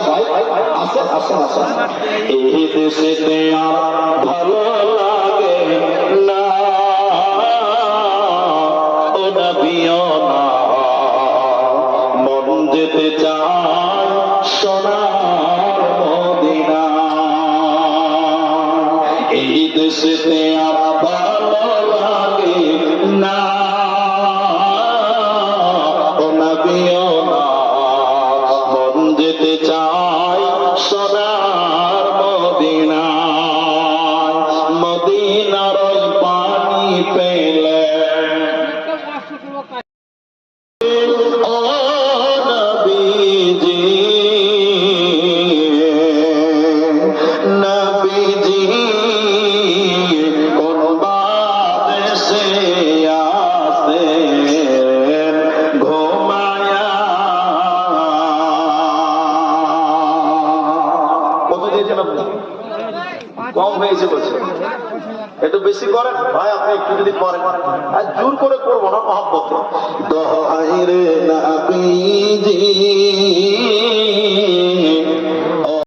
ভাই আসেন আসেন আসেন। এই দেশেতে আর ভালো লাগে না, ও নবীও না, মন যেতে চায় সোনার মদিনা। এই দেশেতে আর ভালো লাগে না, ও নবীও না, মন যেতে চায় সোনার মদিনা। মদিনার ওই পানি পেলে ও নবীজি, নবীজি কোন বাদেশে আসেন ঘুমায়া। কত দিয়েছেন আপনি? কম হয়েছে বলছে, একটু বেশি করেন ভাই, আপনি একটু যদি করেন, আর জোর করে করবো না, মহব্বতে। দোহাই রে নবীজি